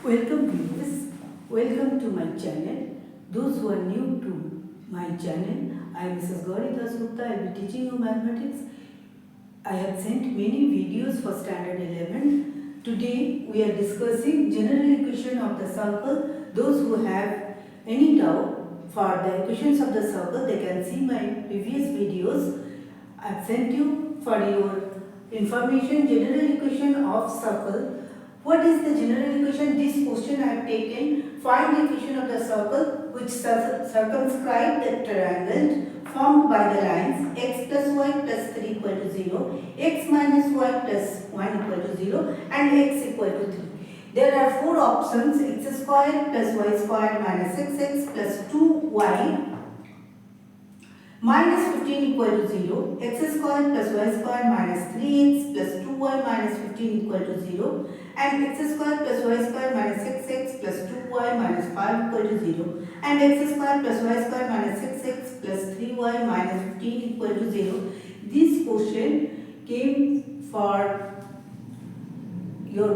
Welcome viewers, welcome to my channel. Those who are new to my channel, I am Mrs. Gauri Dasgupta. I will be teaching you mathematics. I have sent many videos for standard 11. Today we are discussing general equation of the circle. Those who have any doubt for the equations of the circle, they can see my previous videos. I have sent you for your information general equation of circle. What is the general equation? This question I have taken. Find the equation of the circle which circumscribe the triangle formed by the lines x plus y plus 3 equal to 0, x minus y plus 1 equal to 0 and x equal to 3. There are four options: x square plus y square minus 6x plus 2y minus 15 equal to 0, x square plus y square minus 3x plus 2y minus 15 equal to 0 and x square plus y square minus 6x plus 2y minus 5 equal to 0 and x square plus y square minus 6x plus 3y minus 15 equal to 0. This question came for your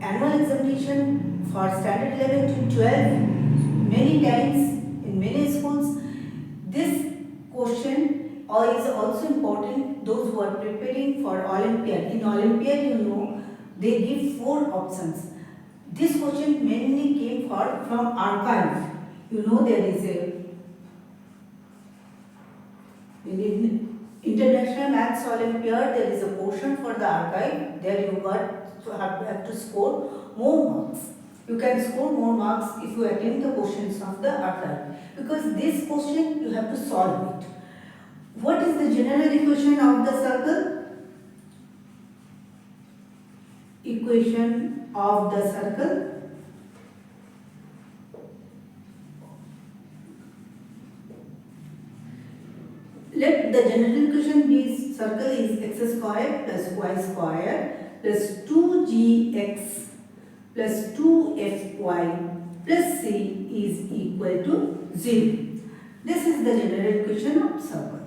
annual examination for standard 11 to 12 many times in many schools. This question is also important those who are preparing for Olympiad. In Olympiad, you know, they give four options. This question mainly came from archive. You know, there is in International Maths Olympiad, there is a portion for the archive. There you have to score more marks. You can score more marks if you attempt the questions of the archive, because this question you have to solve it. What is the general equation of the circle? Equation of the circle. Let the general equation be circle is x square plus y square plus 2gx plus 2fy plus c is equal to 0. This is the general equation of circle.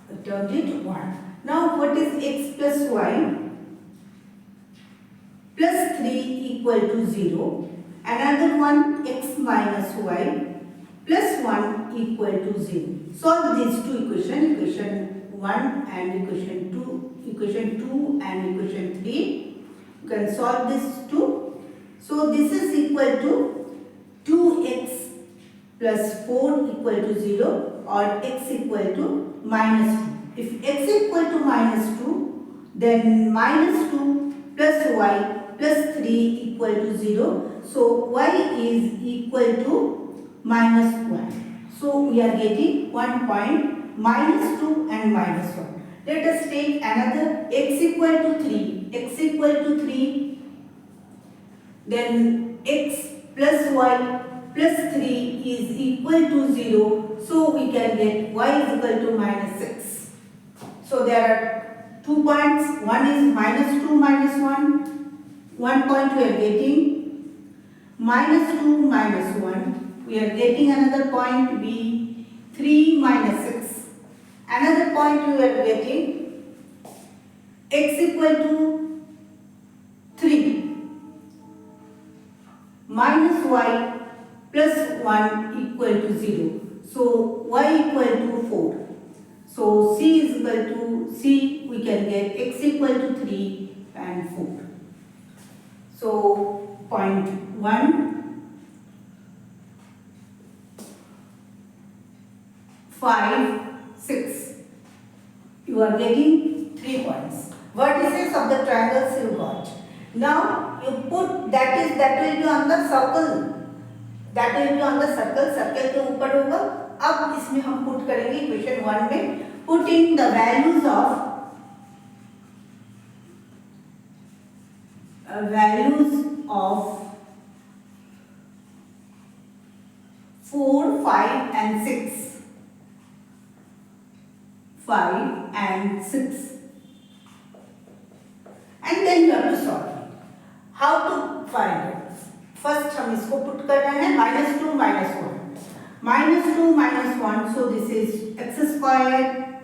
I termed it 1. Now what is x plus y plus 3 equal to 0? Another one, x minus y plus 1 equal to 0. Solve these two equations, equation 1 and equation 2 and equation 3. You can solve this two. So this is equal to 2x plus 4 equal to 0 or x equal to minus 2. If x equal to minus 2, then minus 2 plus y plus 3 equal to 0. So y is equal to minus 1. So we are getting 1 point, minus 2 and minus 1. Let us take another x equal to 3. X equal to 3. Then x plus y plus 3 is equal to 0. So we can get y is equal to minus 6. So there are 2 points. One is minus 2 minus 1. 1 point we are getting. Minus 2 minus 1. We are getting another point be 3 minus 6. Another point we are getting x equal to 3 minus y plus 1 equal to 0. So y equal to 4. So c is equal to c, we can get x equal to 3 and 4. So point 1, 5, 6. You are getting 3 points. Vertices of the triangles you got. Now you put that will be on the circle. That will be on the circle. Circle के ऊपर होगा. अब इसमें हम put करेंगे equation 1 में. Putting the values of 4, 5 and 6. 5 and 6. And then you have to solve it. How to find it? First हम इसको put करना है minus 2 minus 1. Minus 2 minus 1, so this is x square.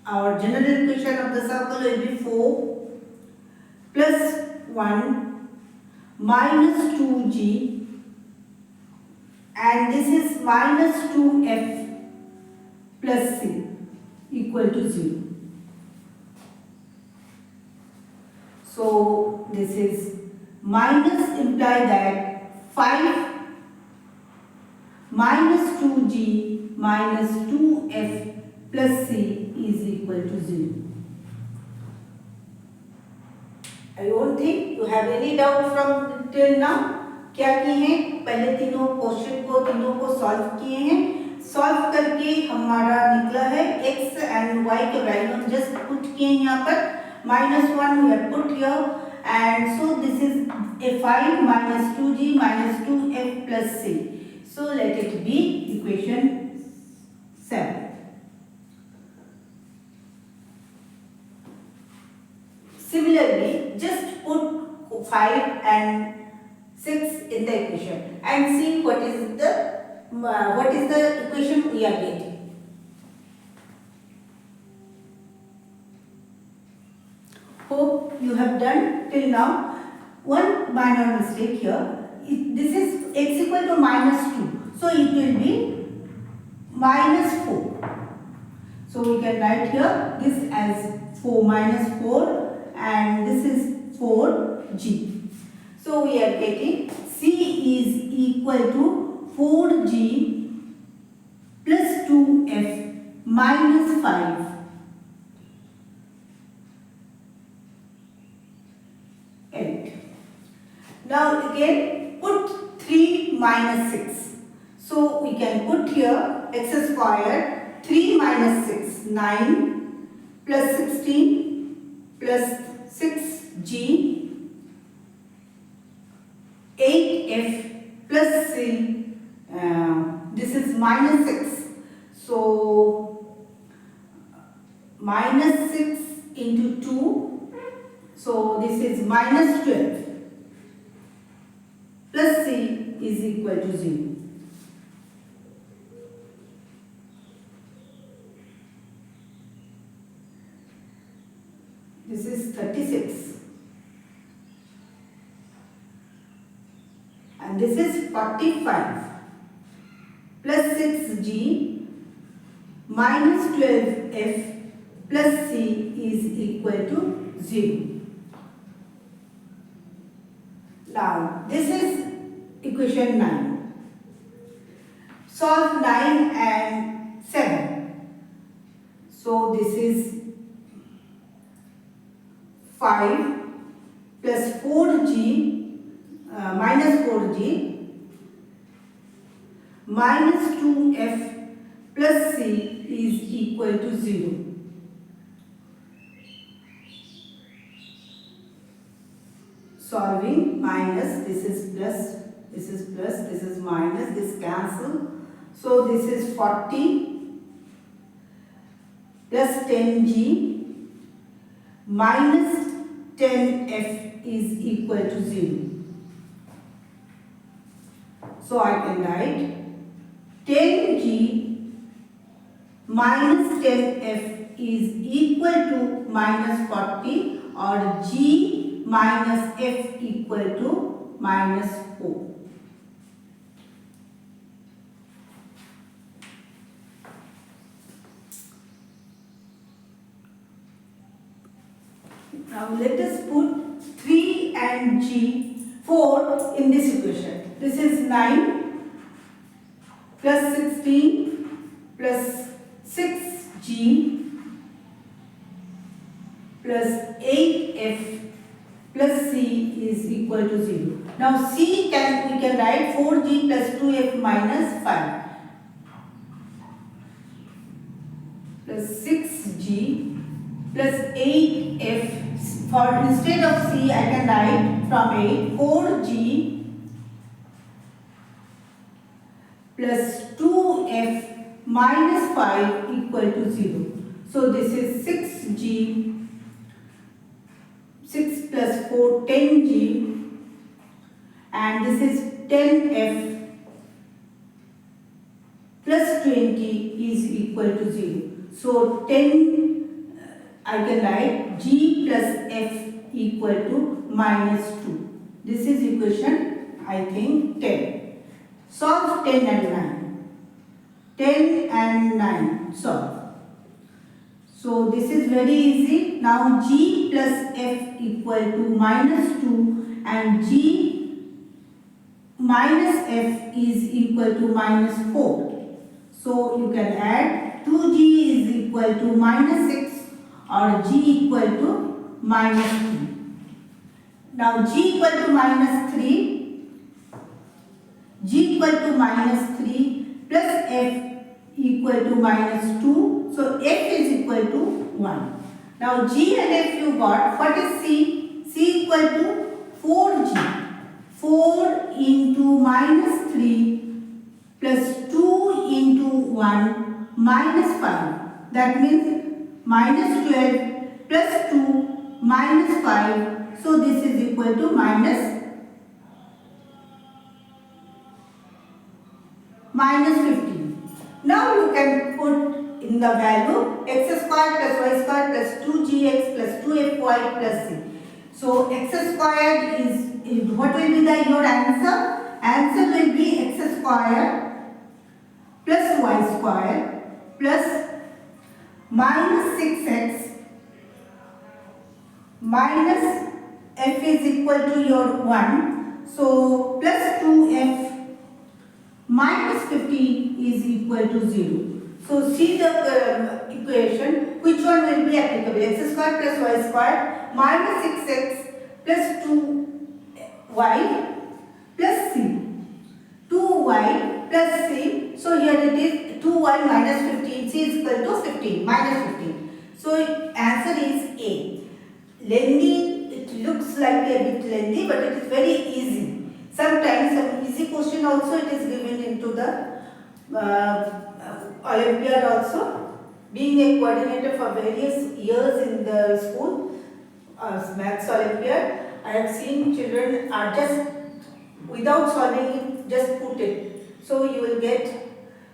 Our general equation of the circle will be 4 plus 1 minus 2g, and this is minus 2f plus c equal to 0. So this is minus imply that 5 minus 2g minus 2f plus c is equal to 0. I don't think you have any doubt from till now. क्या किए हैं, पहले तीनों question को तीनों को solve किए हैं. सॉल्व करके हमारा निकला है x एंड y के वैल्यू हम जस्ट पुट किए हैं यहाँ पर. -1 we have put here, and so this is a 5 minus 2g minus 2f plus c. So let it be equation 7. Similarly, just put 5 and 6 in the equation and see what is the equation we are getting. Hope you have done till now. One minor mistake here. This is x equal to -2, so it will be -4. So we can write here this as 4 minus 4, and this is 4g. So we are getting c is equal to 4g plus 2f minus 5. Now again put 3 minus 6. So we can put here x square 3 minus 6, 9 plus 16 plus 6g 8f plus c. This is minus 6. So minus 6 into 2. So this is minus 12. Plus c is equal to 0. This is 36. And this is 45. Plus 6g minus 12f plus c is equal to 0. Now this is equation 9. Solve 9 and 7. So this is 5 plus 4g minus 4g minus 2f plus c is equal to 0. Solving minus, this is plus, this is plus, this is minus, this cancel. So this is 40 plus 10g minus 10f is equal to 0. So I can write 10g minus 10f is equal to minus 40, or g minus f equal to minus 4. Now let us put 3 and g 4 in this equation. This is 9 plus 16 plus 6g plus 8f plus c is equal to 0. Now c we can write 4g plus 2f minus 5 plus 6g plus 8f. For instead of c I can write from 8 4g plus 2f minus 5 equal to 0. So this is 6g, 6 plus 4 10g, and this is 10f plus 20 is equal to 0. So 10 I can write g plus f equal to minus 2. This is equation, I think, 10. Solve 10 and 9. 10 and 9. Solve. So this is very easy. Now g plus f equal to minus 2 and g minus f is equal to minus 4. So you can add 2g is equal to minus 6 or g equal to minus 3. Now g equal to minus 3, g equal to minus 3 plus f equal to minus 2. So f is equal to 1. Now g and f you got. What is c? c equal to 4g. 4 into minus 3 plus 2 into 1 minus 5. That means minus 12 plus 2 minus 5. So this is equal to minus 15. Now you can put in the value x square plus y square plus 2gx plus 2fy plus c. So x squared is what will be your answer? Answer will be x square plus y square plus minus 6x minus f is equal to your 1. So plus 2f minus 15 is equal to 0. So see the equation, which one will be applicable? X square plus y square minus 6x plus 2y plus c. 2y plus c. So here it is 2y minus 15. C is equal to 15, minus 15. So answer is A. Lengthy, it looks like a bit lengthy, but it is very easy. Sometimes some easy question also it is given into the Olympiad also. Being a coordinator for various years in the school, Maths Olympiad, I have seen children are just without solving it, just put it. So you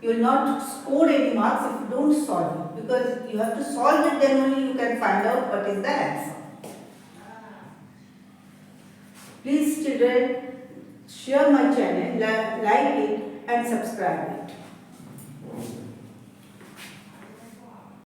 will not score any marks if you don't solve it, because you have to solve it, then only you can find out what is the answer. Please children, share my channel, like it and subscribe it.